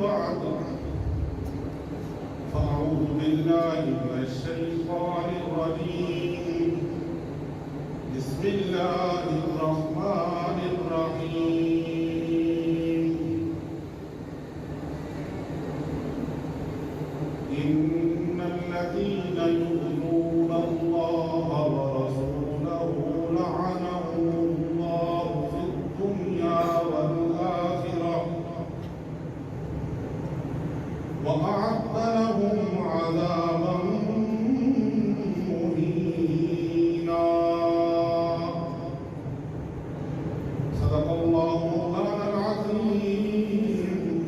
بعد فأعوذ بالله من الشيطان الرجيم بسم الله الرحمن الرحيم إن الذين يؤذون الله ورسوله لعنهم الله في الدنيا والآخرة وأعد لهم عذابا مهينا صدق الله مولانا العظيم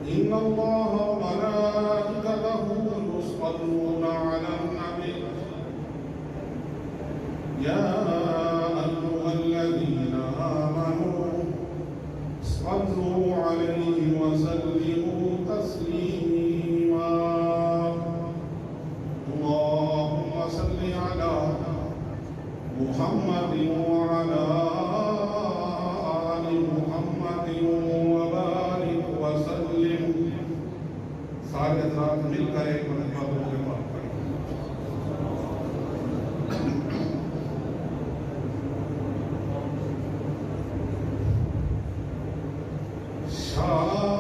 إن الله وملائكته يصلون على النبي يا أيها الذين آمنوا صلوا عليه وسلموا تسليما اللهم صل على محمد وعلى آل محمد وبارك وسلم سارے حضرات مل کر ایک مرتبہ درود پاک پڑھیں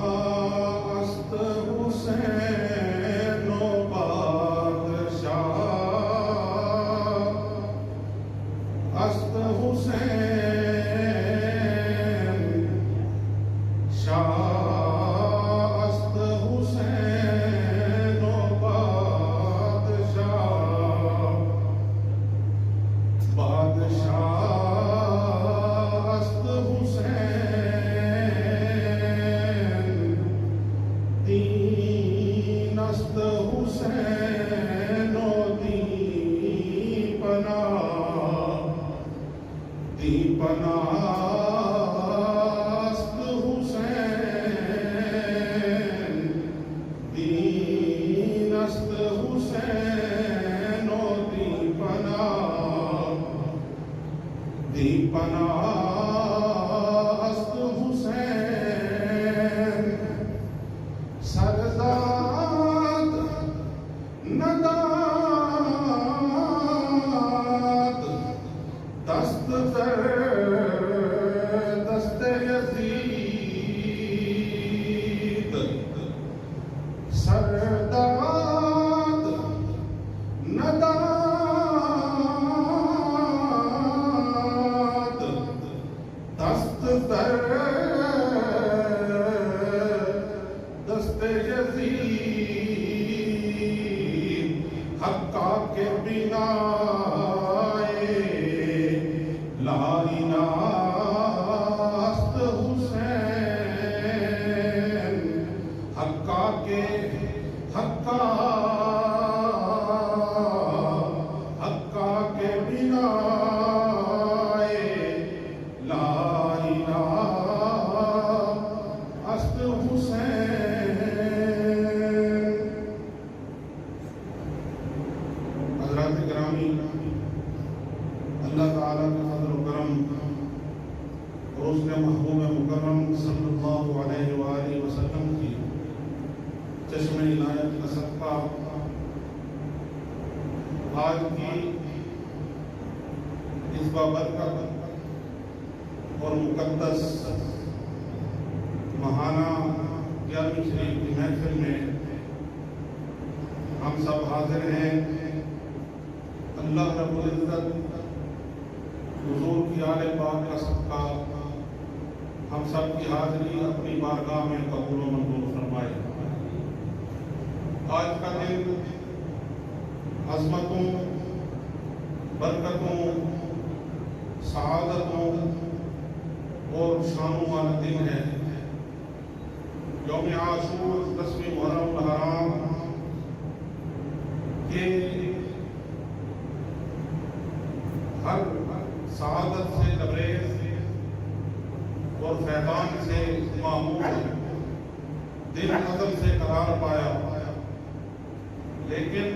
شاست حسین و بادشاہ است حسین شاہ است حسین و بادشاہ بادشاہ است حسین دین است حسین و دیپنا دیپنا است حسین دین است حسین و دیپنا دیپنا است حسین سرزاد نداد دست در دست یزید سرداد نداد دست در دست یزید حقا کے بنا لا الہ است حسین حقا کے حقا حقا کے بنا لا الہ است حسین حضرات گرامی اللہ تعالیٰ کے فضل و کرم اور اس کے محبوب مکرم صلی اللہ علیہ وآلہ وسلم کی چشم عنایت کا صدقہ آج کی اس بابرکت اور مقدس ماہانہ 11ویں شریف کی محفل میں ہم سب حاضر ہیں اللہ رب العزت حضور کی آل پاک کا صدقہ ہم سب کی حاضری اپنی بارگاہ میں قبول و منظور فرمائے آج کا دن عظمتوں برکتوں سعادتوں اور شانوں والا دن ہے یوم عاشور 10ویں محرم الحرام کے ہر سعادت سے لبریز اور فیضان سے معمور دل عظم سے قرار پایا لیکن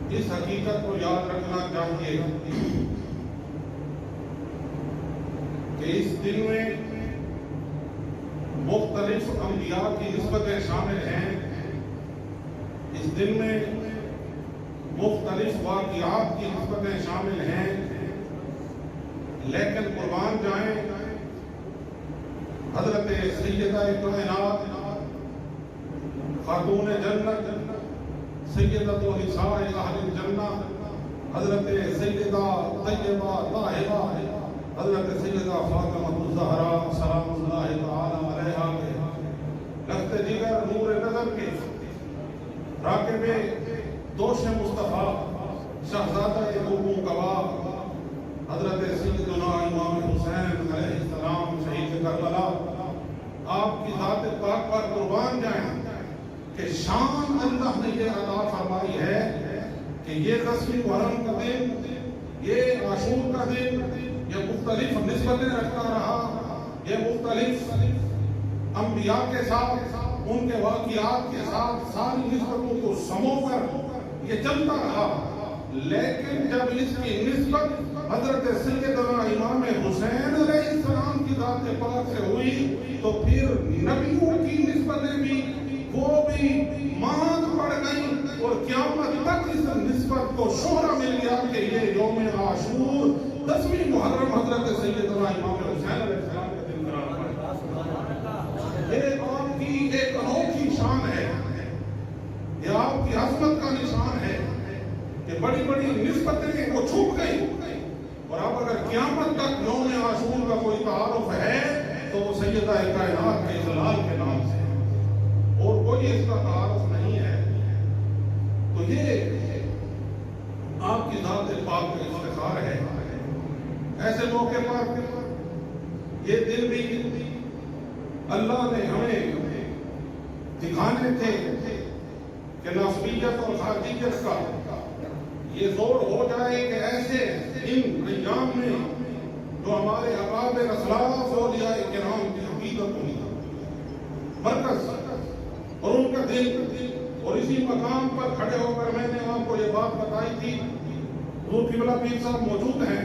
اس حقیقت کو یاد رکھنا چاہیے کہ اس دن میں مختلف انبیاء کی نسبتیں شامل ہیں، اس دن میں مختلف واقعات کی نسبتیں شامل ہیں، لیکن قربان جائیں حضرت سیدہ کائنات خاتون جنت سیدۃ نساء اہل الجنہ حضرت سیدہ طیبہ طاہرہ حضرت سیدہ فاطمہ الزہرا سلام اللہ تعالی علیہا کے لخت جگر نور نظر کے راکب دوش مصطفیٰ شہزادہ ابو کباب حضرت سیدنا امام حسین علیہ السلام شہید کربلا، آپ کی ذات پاک پر قربان جائیں کہ شان اللہ نے یہ عطا فرمائی ہے کہ یہ 10ویں محرم کا دن، یہ عاشور کا دن، یہ مختلف نسبتیں رکھتا رہا، یہ مختلف انبیاء کے ساتھ ان کے واقعات کے ساتھ ساری نسبتوں کو سمو کر یہ چلتا رہا، لیکن جب اس کی نسبت حضرت سیدنا امام حسین علیہ السلام کی ذات پاک سے ہوئی تو پھر نبیوں کی نسبتیں بھی وہ بھی ماند پڑ گئیں اور قیامت تک اس نسبت کو شہرہ مل گیا کہ یہ یوم عاشور 10ویں محرم حضرت سیدنا امام حسین علیہ السلام کا دن قرار پایا۔ یہ آپ کی ایک انوکھی شان ہے، یہ آپ کی عظمت کا نشان ہے کہ بڑی بڑی نسبتیں وہ چھوٹ گئی، اور اب اگر قیامت تک یوم عاشور کا کوئی تعارف ہے تو وہ سیدہ کائنات کے جلال کے نام سے، اور کوئی اس کا تعارف نہیں ہے۔ تو یہ آپ کی ذات پاک کا افتخار ہے۔ ایسے موقع پر یہ دن بھی اللہ نے ہمیں دکھانے تھے کہ نسبیت اور خارجیت کا یہ زور ہو جائے کہ ایسے ان ایام میں جو ہمارے اکابر اسلاف اولیاء کرام کی عقیدت ہوئی مرکز اور ان کا دل، اور اسی مقام پر کھڑے ہو کر میں نے آپ کو یہ بات بتائی تھی، حضور قبلہ پیر صاحب موجود ہیں،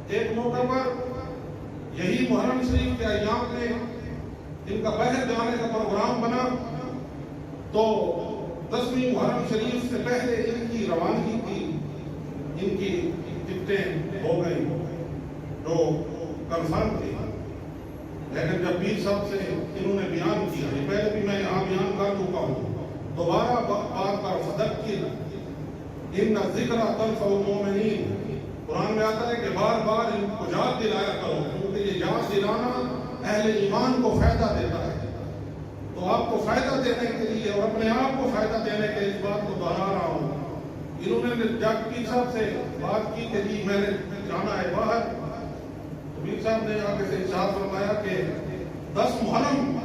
ایک موقع پر یہی محرم شریف کے ایام میں ان کا باہر جانے کا پروگرام بنا تو 10ویں محرم شریف سے پہلے ان کی روانگی تھی، ان کی ٹکٹیں ہو گئی جو کنفرم تھی، لیکن جب پیر صاحب سے انہوں نے بیان کیا، یہ پہلے بھی میں یہاں بیان کر چکا ہوں، دوبارہ بات پر صدق کی، ان ذکر تنفع المؤمنین، قرآن میں آتا ہے کہ بار بار ان کو یاد دلایا کرو، کیونکہ یہ یاد دلانا اہل ایمان کو فائدہ دیتا ہے۔ تو آپ کو فائدہ دینے کے لیے اور اپنے آپ کو فائدہ دینے کے اس بات کو دہرا رہا ہوں۔ انہوں نے جب پیر صاحب سے بات کی کہ جی میں نے جانا ہے باہر، تو پیر صاحب نے آگے سے ارشاد فرمایا کہ 10 محرم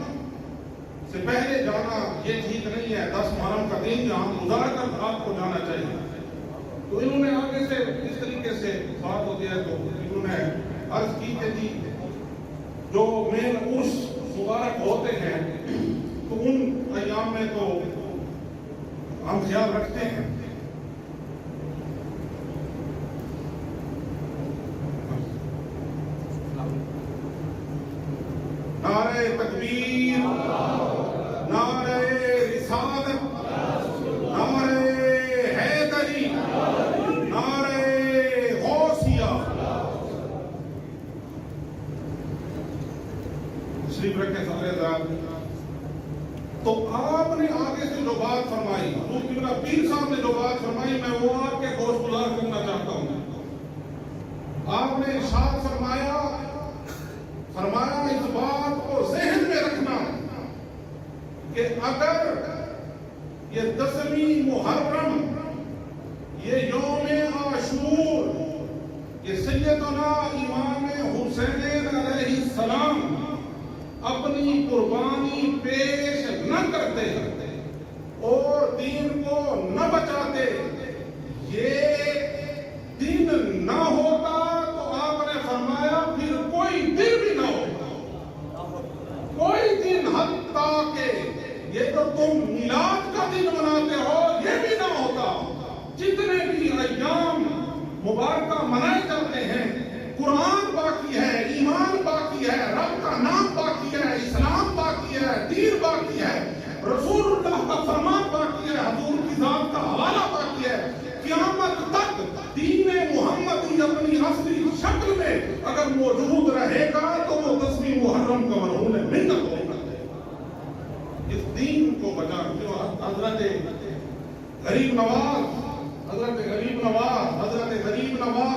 سے پہلے جانا یہ ٹھیک نہیں ہے، 10 محرم کا دن جہاں گزار کر آپ کو جانا چاہیے۔ تو انہوں نے آگے سے اس طریقے سے بات ہوتی ہے تو انہوں نے عرض کی کہ جی جو مین عرس مبارک ہوتے ہیں تو ان ایام میں تو ہم خیال رکھتے ہیں، نعرہ تکبیر، نعرہ رسالت، نعرہ حیدری، نعرہ غوثیہ، تشریف رکھیں سارے حضرات۔ تو آپ نے آگے سے جو بات فرمائی، حضور قبلہ پیر صاحب نے جو بات فرمائی، میں وہ آپ کے گوش گزار کرنا چاہتا ہوں۔ آپ نے ارشاد فرمایا اس بات کو ذہن میں رکھنا کہ اگر یہ 10ویں محرم، یہ یوم عاشور، یہ سیدنا امام حسین علیہ السلام اپنی قربانی پیش نہ کرتے اور دین کو نہ بچاتے، یہ دن نہ ہوتا تو آپ نے فرمایا پھر کوئی دن بھی نہ ہوتا، کوئی دن، حتیٰ کہ یہ تو تم میلاد کا دن مناتے ہو یہ بھی نہ ہوتا۔ جتنے بھی ایام مبارکہ منائے جاتے ہیں، قرآن باقی ہے، ایمان باقی ہے، رب کا نام باقی ہے، اسلام باقی کی اپنی اصلی شکل میں اگر موجود رہے گا تو وہ 10ویں محرم کا مرہون منت ہوگا۔ اس دین کو بچا کے حضرت غریب نواز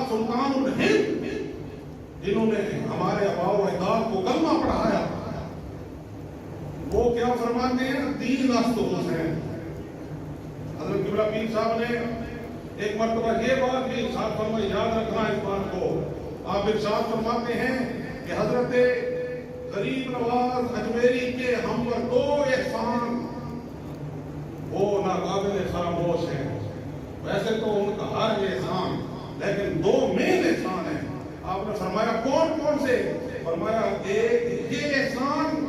سلطان الہند، جنہوں نے ہمارے آباء و اجداد کو کلمہ پڑھایا، وہ کیا فرماتے ہیں؟ دین است حسین۔ حضرت قبلہ پیر صاحب نے ایک مرتبہ یہ بات بھی ارشاد فرمائی، یاد رکھنا اس بات کو۔ آپ ارشاد فرماتے ہیں کہ حضرت غریب نواز اجمیری کے ہم پر 2 احسان وہ ناقابل فراموش ہیں۔ ویسے تو ان کا ہر احسان، لیکن 2 مین احسان ہیں۔ آپ نے فرمایا کون کون سے؟ فرمایا ایک یہ احسان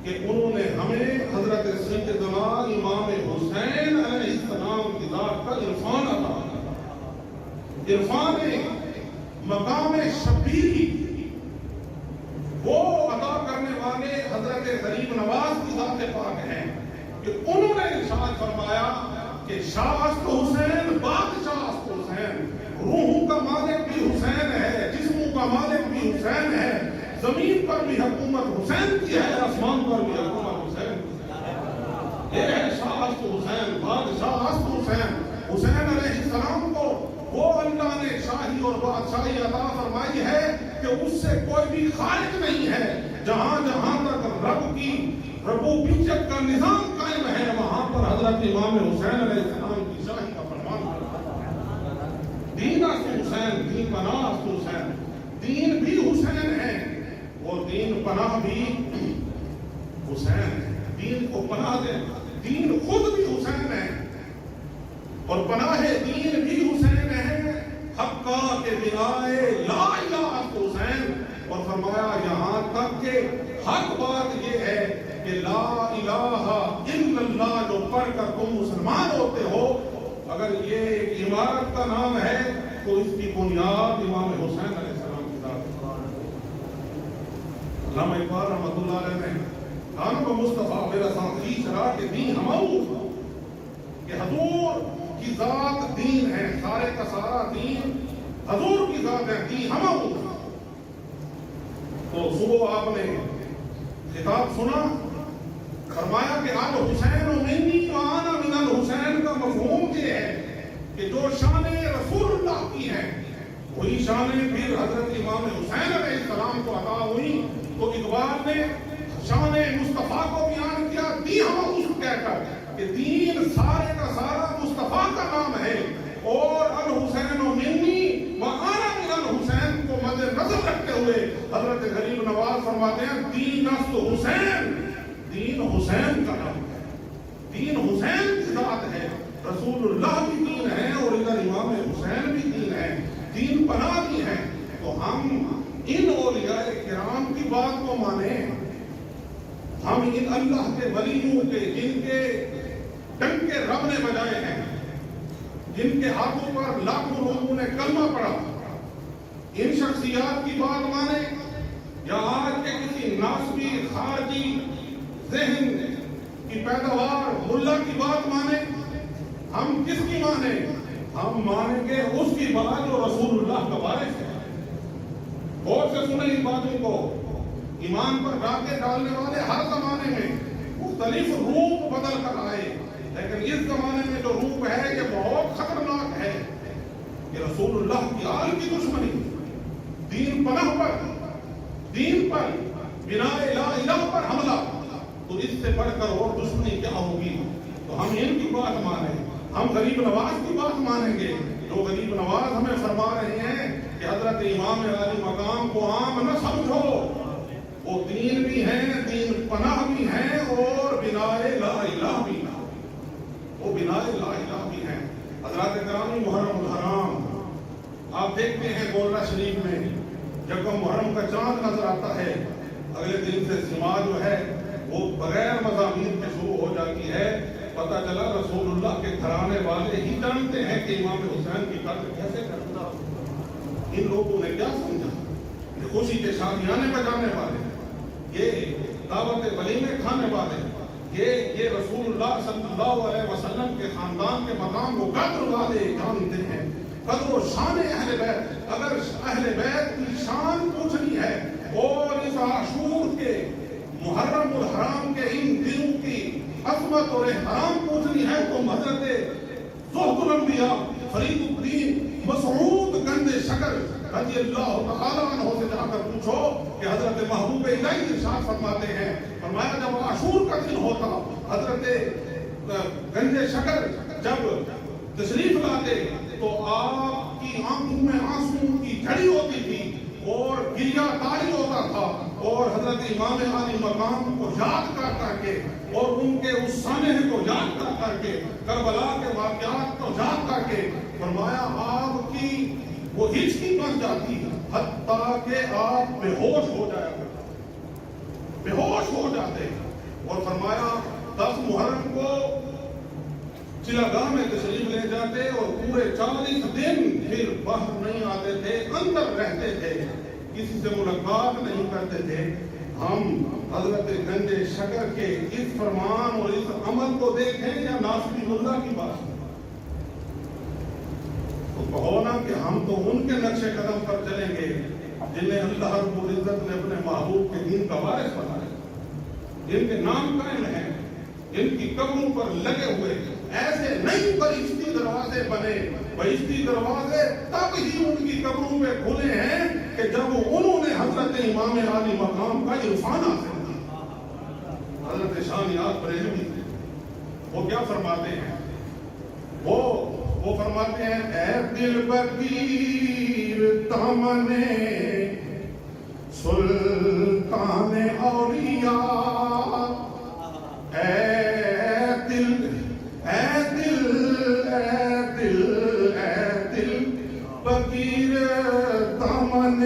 کہ انہوں نے ہمیں حضرت سیدنا امام حسین علیہ السلام کی ذات کا عرفان عطا کیا۔ عرفان مقام شبیری وہ عطا کرنے والے حضرت غریب نواز کی ذات پاک ہیں کہ انہوں نے ارشاد فرمایا کہ شاہ است حسین، بادشاہ است حسین، روحوں کا مالک بھی حسین ہے، جسموں کا مالک بھی حسین ہے، زمین پر بھی حکومت حسین کی ہے، آسمان پر بھی حکومت حسین کی ہے۔ یہ ہے شاہ است حسین، بادشاہ است حسین۔ حسین علیہ السلام کو وہ اللہ نے شاہی اور بادشاہی عطا فرمائی ہے کہ اس سے کوئی بھی خارج نہیں ہے۔ جہاں جہاں تک رب کی ربوبیت کا نظام قائم ہے، وہاں پر حضرت امام حسین علیہ السلام کی شاہی کا فرمان ہے۔ دین است حسین، دین پناہ است حسین۔ دین بھی حسین ہے اور دین پناہ بھی حسین ہے۔ دین کو پناہ دے، دین خود بھی حسین ہے اور پناہ دین بھی حسین ہے۔ حقا کے بنائے لا الہ حسین، اور فرمایا یہاں تک کہ حق بات یہ ہے کہ لا الہ الا اللہ جو پڑھ کر تم مسلمان ہوتے ہو، اگر یہ ایک عمارت کا نام ہے تو اس کی بنیاد امام حسین علیہ السلام کی ذات ہے۔ علامہ اقبال رحمۃ اللہ علیہ نے خانوں کو مصطفیٰ میرا ساتھی چرا کے دین ہمارو کہ حضور کی ذات دین ہے، سارے کا سارا دین حضور کی ذات ہے، دین ہمارو۔ تو صبح آپ نے خطاب سنا، فرمایا کہ الحسین منی وانا من الحسین کا مفہوم یہ ہے کہ جو شان رسول اللہ کی ہے وہی شان پھر حضرت امام حسین علیہ السلام کو عطا ہوئی۔ تو اقبال نے شان مصطفیٰ کو بیان کیا دی ہم اس کہہ کر کہ دین سارے کا سارا مصطفیٰ کا نام ہے، اور الحسین منی وانا من الحسین کو مد نظر رکھتے ہوئے حضرت غریب نواز فرماتے ہیں دین است حسین، دین حسین کا نام ہے، دین حسین کی ذات ہے، رسول اللہ بھی دین ہے اور ادھر امام حسین بھی دین ہے، دین پناہ بھی ہے۔ تو ہم ان اولیاء کرام کی بات کو مانیں، ہم ان اللہ کے ولیوں کے جن کے ڈنکے رب نے بجائے ہیں، جن کے ہاتھوں پر لاکھوں لوگوں نے کلمہ پڑھا، ان شخصیات کی بات مانیں یا آج کے کسی ناسبی خارجی ذہن کی پیداوار ملا کی بات مانیں؟ ہم کس کی مانیں؟ ہم مانیں گے اس کی بات جو رسول اللہ کا وارث ہے۔ غور سے سنیں ان باتوں کو۔ ایمان پر ڈاکے ڈالنے والے ہر زمانے میں مختلف روپ بدل کر آئے، لیکن اس زمانے میں جو روپ ہے یہ بہت خطرناک ہے کہ رسول اللہ کی آل کی دشمنی، دین پناہ پر، دین پر، بنا لا الہ پر حملہ، تو اس سے بڑھ کر اور دشمنی کیا ہوگی؟ تو ہم ان کی بات مانیں، ہم غریب نواز کی بات مانیں گے۔ جو غریب نواز ہمیں فرما رہے ہیں کہ حضرت امام علی مقام کو عام نہ سمجھو، وہ دین بھی ہیں، دین پناہ بھی ہیں اور بنا لا الہ بھی ہیں، وہ بنا لا الہ بھی ہیں۔ حضرات گرامی، محرم الحرام آپ دیکھتے ہیں گولڑا شریف میں جب محرم کا چاند نظر آتا ہے، اگلے دن سے سماج جو ہے وہ بغیر مضامین کے شروع ہو جاتی ہے۔ پتہ چلا رسول اللہ کے گھرانے والے ہی جانتے ہیں کہ امام حسین کی قدر کیسے کرتا۔ ان لوگوں نے کیا سمجھا؟ یہ خوشی کے شادیانے بجانے والے، یہ دعوت ولیمے کھانے والے، یہ رسول اللہ صلی اللہ علیہ وسلم کے خاندان کے مقام کو قدر والے جانتے ہیں۔ قدر و شان اہل بیت، اگر اہل بیت کی شان پوچھنی ہے اور اس عاشور کے محرم الحرام کے ان دنوں کی عظمت اور احترام پوچھنی ہے تو حضرت زہد الانبیاء فرید الدین مسعود گنج شکر رضی اللہ تعالیٰ عنہ سے جا کر پوچھو کہ حضرت محبوب الہی ارشاد فرماتے ہیں، فرمایا جب عاشور کا دن ہوتا حضرت گنج شکر جب تشریف لاتے تو آپ کی آنکھوں میں آنسو کی جھڑی ہوتی تھی اور گریہ تاری ہوتا تھا، اور حضرت امام عالی مقام کو یاد کر کر کے اور ان کے اس سانحے کو یاد کر کر کے کربلا کے واقعات کو یاد کر کے فرمایا آپ کی وہ ہچکی بن جاتی حتیٰ کہ آپ بے ہوش ہو جایا کرتے، بے ہوش ہو جاتے، اور فرمایا 10 محرم کو چلاگاہ میں تشریف لے جاتے اور پورے 40 دن پھر باہر نہیں آتے تھے، اندر رہتے تھے، کسی سے ملاقات نہیں کرتے تھے۔ ہم حضرت گنج شکر کے اس فرمان اور اس عمل کو دیکھیں یا ناصری اللہ کی بات تو کہو نا کہ ہم تو ان کے نقش قدم پر چلیں گے جنہیں اللہ رب العزت نے اپنے محبوب کے دین کا وارث بنایا، جن کے نام قائم ہیں، جن کی قبروں پر لگے ہوئے، ایسے نہیں بہشتی دروازے بنے، بہشتی دروازے تب ہی ان کی قبروں پہ کھلے ہیں کہ جب انہوں نے حضرت امام عالی مقام کا عرفان حاصل کیا۔ حضرت شاہ نیاز بریلوی وہ کیا فرماتے ہیں؟ وہ فرماتے ہیں اے دل بگیر دامن سلطان اولیاء، اے دل بگیر دامن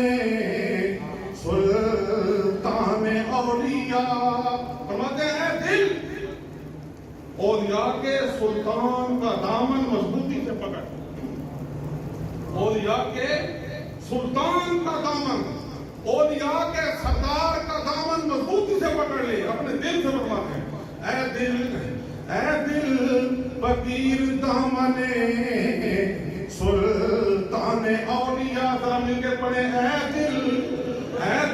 سلطان اولیاء، فرماتے ہیں اے دل اولیاء کے سلطان کا دامن مضبوطی سے پکڑ، اولیاء کے سلطان کا دامن، اولیاء کے سردار کا دامن مضبوطی سے پکڑ لے، اپنے دل سے فرماتے ہیں اے دل بگیر دامن سلطان اولیاء، ذرا مل کے پڑھیں اے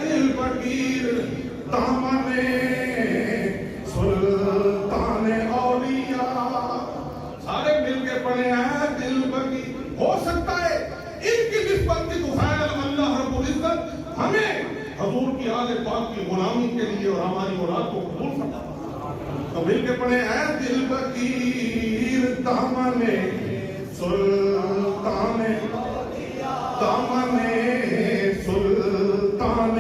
دل بگیر دامن سلطان اولیاء، سارے مل کے پڑھیں اے دل بگیر۔ ہو سکتا ہے ان کی نسبت کی دفعہ اللہ رب العزت ہمیں حضور کی آل پاک کی غلامی کے لیے اور ہماری اولاد کو قبول فرمائے، تو مل کے پڑھیں اے دل بگیر دامن سلطان سلطان،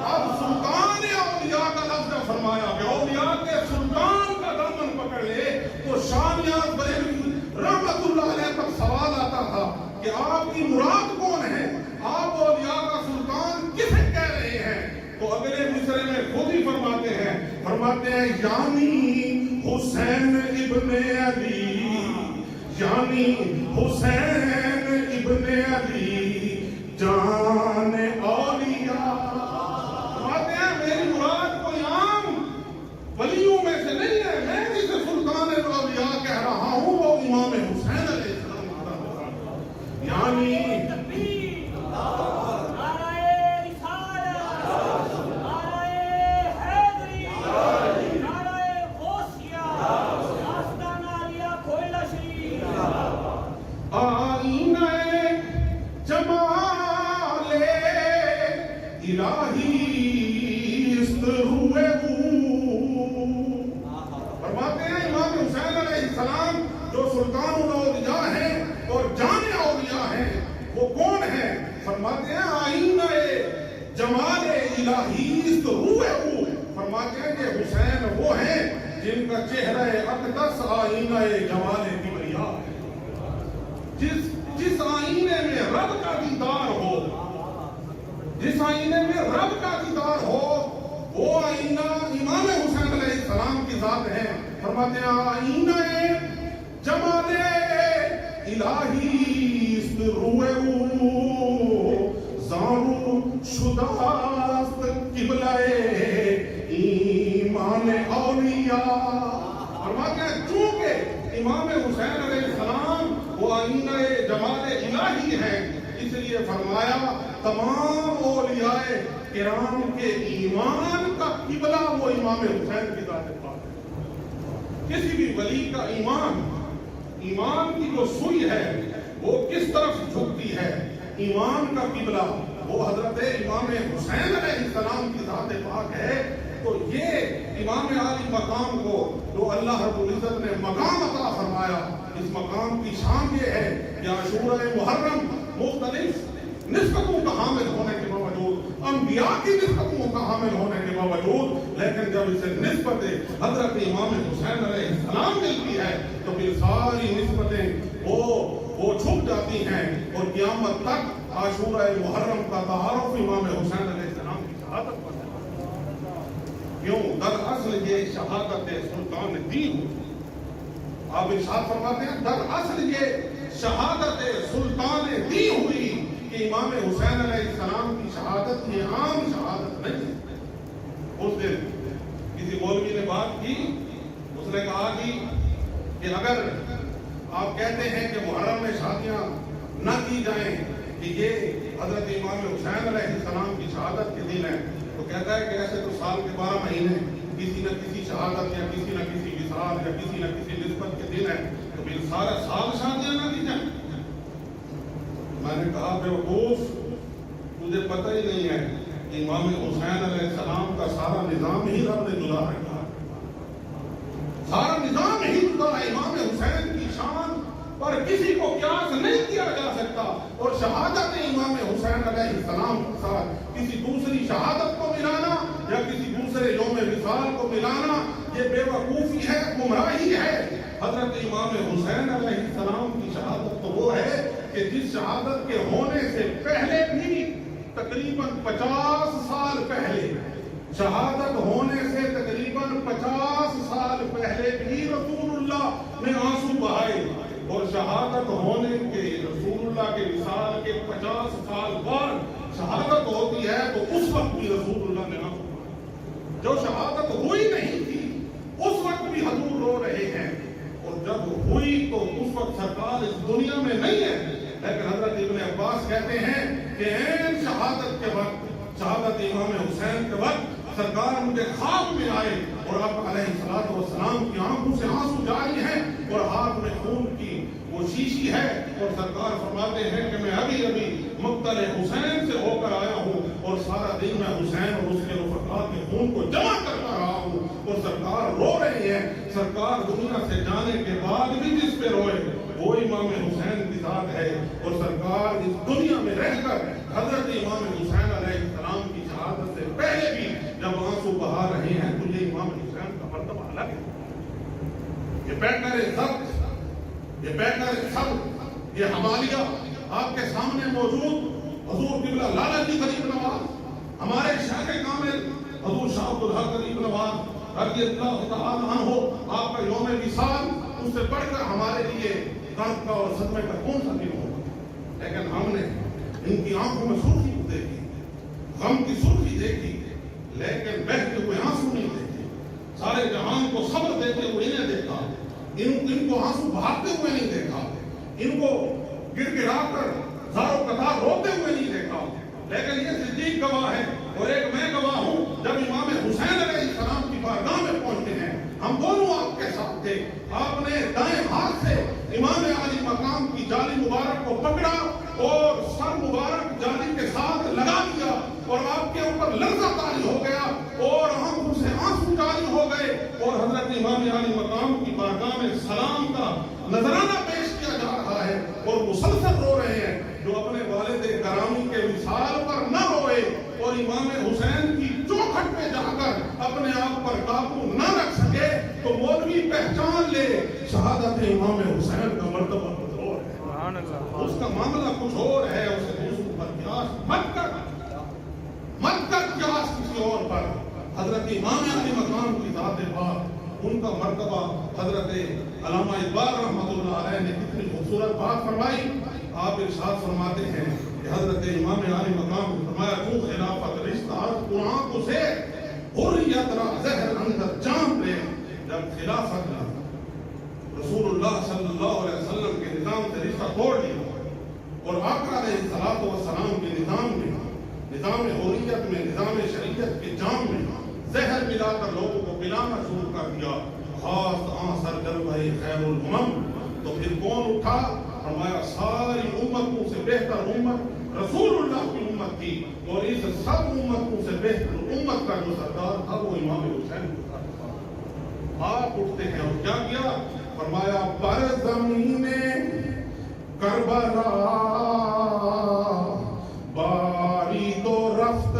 اب سلطان اولیاء کا لفظ فرمایا کہ اولیاء کے سلطان کا دامن پکڑ لے، تو شاہ نیاز بریلوی رحمت اللہ علیہ پر سوال آتا تھا کہ آپ کی مراد کون ہے، آپ اولیاء کا سلطان کسے کہہ رہے ہیں؟ تو اگلے مصرے میں خود ہی فرماتے ہیں یعنی حسین ابن علی، یعنی حسین ابن علی جان اولیاء، فرماتے ہیں میری مراد کوئی عام ولیوں میں سے نہیں ہے، میں جسے سلطان اولیاء کہہ رہا ہوں وہ امام حسین علیہ السلام، یعنی فرماتے ہیں امام حسین علیہ السلام جو سلطان الاولیاء ہیں اور جان اولیاء ہیں وہ کون ہیں؟ فرماتے ہیں آئینہ جمال الہی است روح، فرماتے ہیں کہ حسین وہ ہیں جن کا چہرہ اقدس آئینہ جمال کبریا ہے، جس آئینے میں رب کا دیدار ہو، جس آئینے میں رب کا دیدار ہو وہ آئینہ امام حسین علیہ السلام کی ذات ہے۔ فرماتے ہیں آئینہ جمال الہی است روح زانو شداست قبلہ ایمان اولیاء، فرماتے ہیں چونکہ امام حسین علیہ السلام وہ آئینہ جمال نہیں ہے، اس لیے فرمایا تمام اولیاء کرام کے ایمان کا قبلہ وہ امام حسین کی ذات پاک ہے۔ کسی بھی ولی کا ایمان کی جو سوئی ہے وہ کس طرف جھکتی ہے، ایمان کا قبلہ وہ حضرت امام حسین علیہ السلام کی ذات پاک ہے۔ تو یہ امام عالی مقام کو جو اللہ رب العزت نے مقام عطا فرمایا، اس مقام کی شان یہ ہے کہ عاشورہ محرم مختلف نسبتوں کا حامل ہونے کے باوجود، انبیاء کی نسبتوں کا حامل ہونے کے باوجود، لیکن جب اسے نسبت حضرت امام حسین علیہ السلام ملتی ہے تو پھر ساری نسبتیں وہ چھپ جاتی ہیں، اور قیامت تک عاشورہ محرم کا تعارف امام حسین علیہ السلام کی شہادت پر ہے۔ کیوں؟ دراصل یہ شہادت سلطان دی ہوئی، آپ ارشاد فرماتے ہیں دراصل یہ شہادت سلطان دی ہوئی کہ امام حسین علیہ السلام کی شہادت یہ عام شہادت نہیں ہے۔ اس دن کسی مولوی نے بات کی، اس نے کہا کہ اگر آپ کہتے ہیں کہ محرم میں شادیاں نہ کی جائیں کہ یہ حضرت امام حسین علیہ السلام کی شہادت کے دن ہے، تو کہتا ہے کہ ایسے تو سال کے 12 مہینے کسی نہ کسی شہادت یا کسی نہ کسی وصال یا کسی نہ کسی نسبت کے دن ہے، تو پھر سارا سال شادیاں نہ کی جائیں۔ میں نے کہا بیوقوف، تجھے پتہ ہی نہیں ہے کہ امام حسین علیہ السلام کا سارا نظام ہی رب نے جدا رکھا، سارا نظام ہی جدا ہے۔ امام حسین کی شان پر کسی کو قیاس نہیں کیا جا سکتا، اور شہادت امام حسین علیہ السلام کے ساتھ کسی دوسری شہادت کو ملانا یا کسی دوسرے یوم وصال کو ملانا یہ بے وقوفی ہے، گمراہی ہے۔ حضرت امام حسین علیہ السلام کی شہادت تو وہ ہے کہ جس شہادت کے ہونے سے پہلے بھی تقریباً 50 سال پہلے، شہادت ہونے سے تقریباً 50 سال پہلے بھی رسول اللہ نے آنسو بہائے، اور شہادت ہونے کے رسول اللہ کے وصال کے 50 سال بعد شہادت ہوتی ہے تو اس وقت بھی رسول اللہ نے آنسو بہائے۔ جو شہادت ہوئی نہیں تھی اس وقت بھی حضور رو رہے ہیں، اور جب ہوئی تو اس وقت سرکار اس دنیا میں نہیں ہے، لیکن حضرت ابن عباس کہتے ہیں کہ این شہادت کے وقت، شہادت امام حسین کے وقت سرکار مجھے خواب میں آئے، اور آپ علیہ الصلوۃ والسلام کی آنکھوں سے آنسو جاری ہیں اور ہاتھ میں خون کی وہ شیشی ہے، اور سرکار فرماتے ہیں کہ میں ابھی مقتل حسین سے ہو کر آیا ہوں، اور سارا دن میں حسین اور اس کے رفقا کے خون کو جمع کرتا رہا ہوں، اور سرکار رو رہے ہیں۔ سرکار دنیا سے جانے کے بعد بھی جس پہ روئے وہ امام حسین کی ذات ہے، اور سرکار اس دنیا میں رہ کر حضرت امام حسین علیہ السلام کی شہادت سے پہلے بھی جب آنسو بہا رہے ہیں تو یہ امام حسین کا مرتبہ الگ ہے۔ یہ پیکر ضبط، یہ پیکر صبر، یہ حمالیہ آپ کے سامنے موجود حضور قبلہ لالا جی غریب نواز، ہمارے شاہ کامل حضور شاہ عبدالحق غریب نواز رضی اللہ تعالیٰ عنہ، آپ کا یوم وصال اس سے بڑھ کر ہمارے لیے غم کا اور صدمے کا کون سا دن ہوگا؟ لیکن ہم نے ان کی آنکھوں میں سرخی دیکھی، غم کی سرخی دیکھی، لیکن بہتے ہوئے آنسو نہیں دیکھے۔ سارے جہان کو صبر دیتے ہوئے انہیں دیکھا، ان کو آنسو بہاتے ہوئے نہیں دیکھا، ان کو گر گرا کر زاروں قطار روتے ہوئے نہیں دیکھا۔ لیکن یہ صدیق گواہ ہے اور ایک میں گواہ ہوں، جب امام حسین علیہ السلام کی بارگاہ میں پہنچتے ہیں، ہم دونوں آپ کے ساتھ تھے، آپ نے دائیں ہاتھ سے امام علی مقام کی جالی مبارک کو پکڑا اور سر مبارک جالی کے ساتھ لگا دیا، اور آپ کے اوپر لرزہ طاری ہو گیا اور آنکھوں سے آنسو جاری ہو گئے، اور حضرت امام علی مقام کی بارگاہ میں سلام کا نذرانہ پیش کیا جا رہا ہے، اور مسلسل رو رہے ہیں۔ جو اپنے والد گرامی کے وصال پر نہ روئے اور امام حسین کی چوکھٹ پہ جا کر اپنے آپ پر قابو نہ رکھ سکے، تو مولوی پہچان لے شہادت امام حسین کا مرتبہ کچھ اور ہے، اس کا معاملہ کچھ اور ہے۔ اسے دوسروں پر قیاس مت کر قیاس کسی اور پر۔ حضرت امام علی مقام کی ذات پاک، ان کا مرتبہ حضرت علامہ اقبال رحمۃ اللہ علیہ نے کتنی خوبصورت بات فرمائی۔ آپ ارشاد فرماتے ہیں کہ حضرت امام علی مقام نے فرمایا تو خلافت رشتہ قرآن کو سے حریت را زہر اندر جان لے۔ جب خلافت رسول اللہ صلی اللہ علیہ وسلم کے نظام سے رشتہ توڑ لیا، اور آقا علیہ الصلوۃ والسلام کے نظام حریت میں، نظام شریعت کے جام میں زہر ملا کر لوگوں کو پلانا شروع کر دیا، خاص سر جلوہ خیر الامم، تو پھر کون اٹھا؟ فرمایا ساری امتوں سے بہتر امت رسول اللہ کی امت تھی، اور اس سب امتوں سے بہتر امت کا جو سردار تھا وہ امام حسین تھا۔ آپ اٹھتے ہیں اور کیا کیا؟ فرمایا پر زمین کربلا باری تو رفت،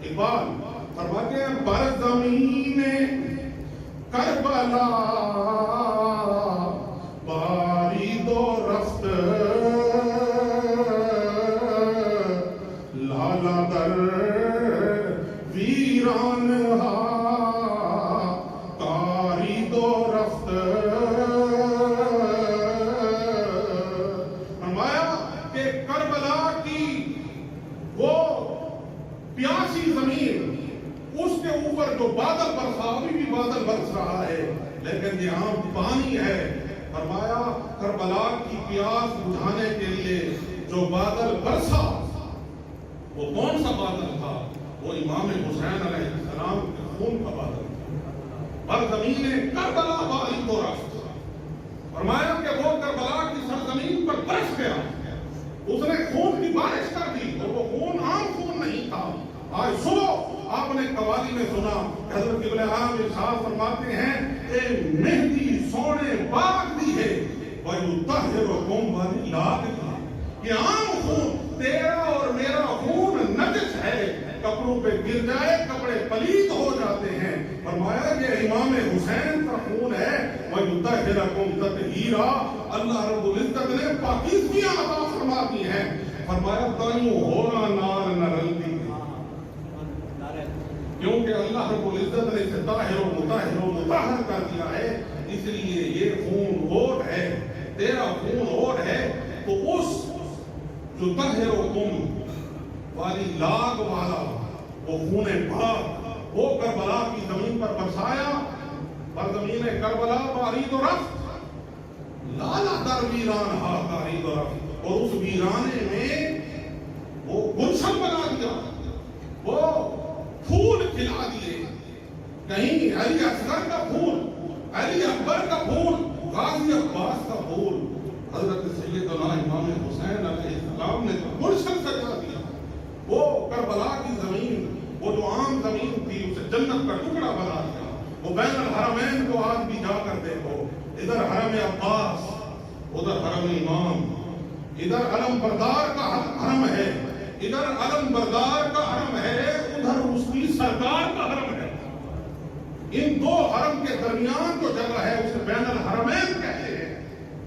اقبال فرماتے ہیں پر زمین کربلا باری تو رفت، لالا در ویران کاری دو رفت۔ فرمایا کہ کربلا کی وہ پیاسی زمین، اس کے اوپر جو بادل برسا، ابھی بھی بادل برس رہا ہے لیکن یہاں پانی ہے۔ فرمایا کربلا کی پیاس بجھانے کے لیے جو بادل برسا وہ کون سا بادل تھا؟ وہ امام حسین علیہ السلام کے خون کا بادل تھا۔ پر زمین کربلا باری تو رفت، فرمایا کہ وہ کربلا کی سرزمین پر برس گیا، اس نے خون کی بارش کر دی، اور وہ خون عام خون نہیں تھا۔ آج صبح آپ نے قوالی میں سنا، حضرت قبلہ عام ارشاد فرماتے ہیں اے مہندی سونے باغ دی ہے وَيُطَهِّرُكُمْ وَلِلَّهِ، یہ عام خون تیرا اور میرا خون نجس ہے، کپڑوں پہ گر جائے کپڑے پلیت ہو جاتے ہیں۔ فرمایا یہ امام حسین کا خون ہے، وَيُطَهِّرُكُمْ تَطْهِيرًا، اللہ رب العزت نے پاکیزگیاں عطا فرما دی ہیں۔ فرمایا تائیوں ہونا نار نہ رلتی، کیونکہ اللہ رب العزت نے اسے طاہر و مطہر کر دیا ہے، اس لیے یہ خون ہوٹ ہے، تیرا خون ہوٹ ہے، تو اس جو طاہر و والی لاگ والا وہ خون پاک وہ کربلا کی زمین پر برسایا، پر زمین کربلا باری و رفت، لالا در ویران ہا باری و رفت، اور اس ویرانے میں وہ گلشن بنا دیا، وہ پھول کھلا دیے، کہیں علی اصغر کا پھول، علی اکبر کا پھول، غازی عباس کا پھول، حضرت سیدنا امام حسین علیہ السلام نے گلشن سجا دیا۔ وہ کربلا کی زمین، وہ جو عام زمین تھی، اسے جنت کا ٹکڑا بنا دیا۔ وہ بین الحرمین کو آج بھی جا کر دیکھو، ادھر حرم عباس، ادھر حرم امام، ادھر علم بردار کا حرم ہے، ادھر علم بردار کا حرم ہے، ادھر اس کی سرکار کا حرم ہے۔ ان دو حرم کے درمیان جو جگہ ہے اسے بین الحرمین کہتے ہیں،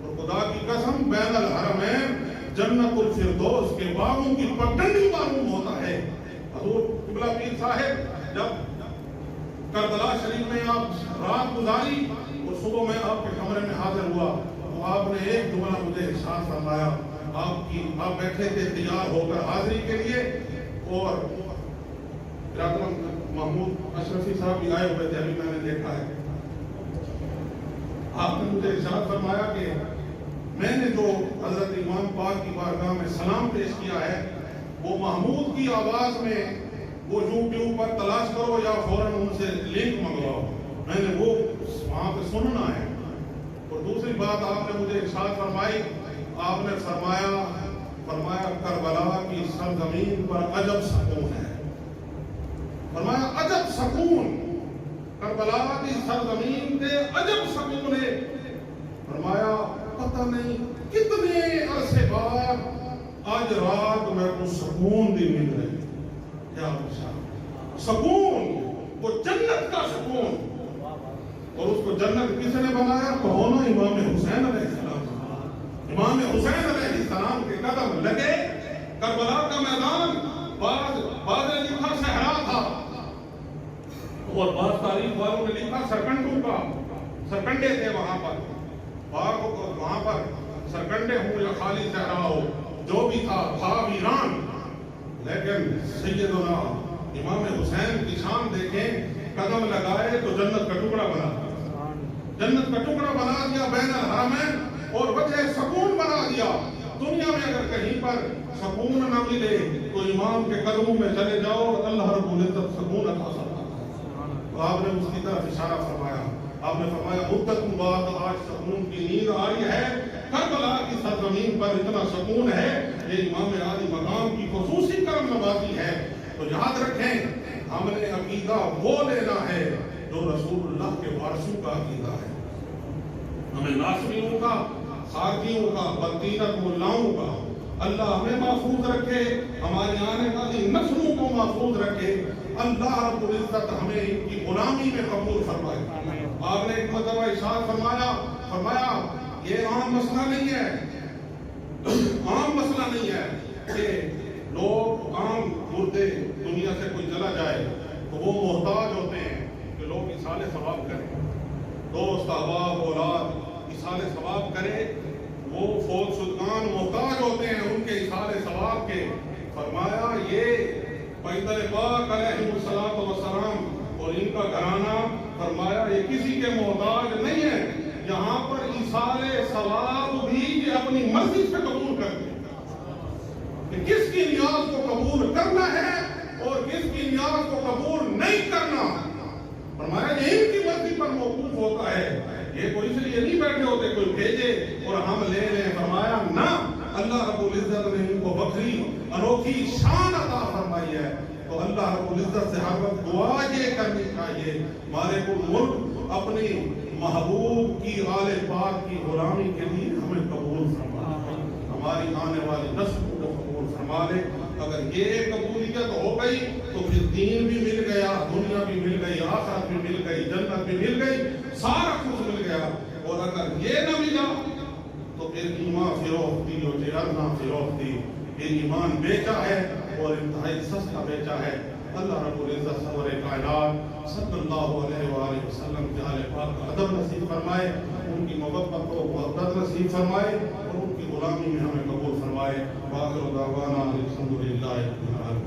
اور خدا کی قسم بین الحرمین جنت الفردوس کے باغوں کی پگڈنڈی معلوم ہوتا ہے۔ حضور قبلہ پیر صاحب جب کربلا شریف میں آپ رات گزاری اور صبح میں آپ کے کمرے میں حاضر ہوا تو آپ نے ایک جملہ مجھے ارشاد فرمایا، آپ بیٹھے تھے تیار ہو کر حاضری کے لیے، اور محمود اشرفی صاحب بھی آئے ہوئے تھے، ابھی میں نے دیکھا ہے، آپ نے مجھے ارشاد فرمایا کہ میں نے جو حضرت امام پاک کی بارگاہ میں سلام پیش کیا ہے وہ محمود کی آواز میں وہ یوٹیوب پر تلاش کرو یا فوراً ان سے لنک منگواؤ، میں نے وہ وہاں پہ سننا ہے۔ اور دوسری بات آپ نے مجھے ارشاد فرمائی، آپ نے فرمایا کربلا کی سرزمین پر عجب سکون ہے، فرمایا عجب سکون، کربلا کی سرزمین پہ عجب سکون ہے۔ فرمایا پتہ نہیں کتنے عرصے بعد آج رات میں کو سکون دی مل رہی، کیا سکون، وہ جنت کا سکون، اور اس کو جنت کس نے بنایا؟ کہو نا امام حسین علیہ السلام۔ امام حسین علیہ السلام کے قدم لگے، کربلا کا میدان بعض نے لکھا صحرا تھا، اور بعض تاریخ والوں نے لکھا سرکنڈوں کا، سرکنڈے تھے وہاں پر، وہاں پر سرکنڈے ہوں یا خالی صحرا ہو، جو بھی تھا ویران، لیکن سیدنا امام حسین کی شان دیکھیں، قدم لگائے تو جنت کا ٹکڑا بنا۔ جنت کا ٹکڑا بنا دیا بین الحرمین اور وجہ سکون بنا دیا۔ دنیا میں اگر کہیں پر سکون نہ ملے تو امام کے قدموں میں چلے جاؤ، اللہ رب العزت سکون عطا فرماتا ہے۔ تو آپ نے اس کی طرف اشارہ فرمایا، آپ نے فرمایا مدت بعد آج سکون کی نیند آئی ہے، کربلا کی سرزمین پر اتنا سکون ہے، یہ امام عالی مقام کی خصوصی کرم نوازی ہے۔ تو یاد رکھیں ہم نے عقیدہ وہ لینا ہے جو رسول اللہ کے وارثوں کا عقیدہ ہے۔ ہمیں ناصرین کا، خارجیوں کا، بدینت ملاؤں کا اللہ ہمیں محفوظ رکھے، ہماری آنے والی نسلوں کو محفوظ رکھے۔ اللہ رب العزت ہمیں ان کی غلامی میں قبول فرمائے۔ آپ نے ایک مرتبہ ارشاد فرمایا یہ عام مسئلہ نہیں ہے، عام مسئلہ نہیں ہے کہ لوگ عام مردے دنیا سے کوئی چلا جائے تو وہ محتاج ہوتے ہیں کہ لوگ ایصال ثواب کریں، دوست احباب اولاد ایصال ثواب کرے، وہ فوت شدگان محتاج ہوتے ہیں ان کے ایصال ثواب کے۔ فرمایا یہ پیغمبر پاک علیہ الصلوۃ والسلام اور ان کا گھرانہ، فرمایا یہ کسی کے محتاج نہیں ہے، یہاں پر ایصال ثواب بھی یہ اپنی مرضی سے قبول کرتے ہیں کہ کس کی نیاز کو قبول کرنا ہے اور کس کی نیاز کو قبول نہیں کرنا۔ فرمایا یہ ان کی مرضی پر موقوف ہوتا ہے، یہ کوئی اس لیے نہیں بیٹھے ہوتے کوئی بھیجے اور ہم لے لیں۔ فرمایا نہ، اللہ رب العزت نے ان کو بکری انوکھی شان عطا فرمائی ہے۔ تو اللہ رب العزت سے ہر وقت دعا یہ کرنی چاہیے مالک الملک اپنی محبوب کی آل پاک کی غلامی کے لیے ہمیں قبول فرما، ہماری آنے والی نسل کو قبول فرما لے۔ اگر یہ قبولیت ہو گئی تو پھر دین بھی مل گیا، دنیا بھی مل گئی، آخرت بھی مل گئی، جنت بھی مل گئی، سارا کچھ مل گیا۔ اور اگر یہ نہ ملا تو پھر ایمان فروختی اور جہنم فروختی، پھر ایمان بیچا ہے اور انتہائی سستا بیچا ہے۔ اللہ رب العزت سرور کائنات صلی اللہ علیہ وآلہ وسلم کے آل پاک کا ادب نصیب فرمائے، ان کی محبت کو محبت نصیب فرمائے اور ان کی غلامی میں ہمیں قبول فرمائے۔ وآخر دعوانا الحمد للہ رب العالمین۔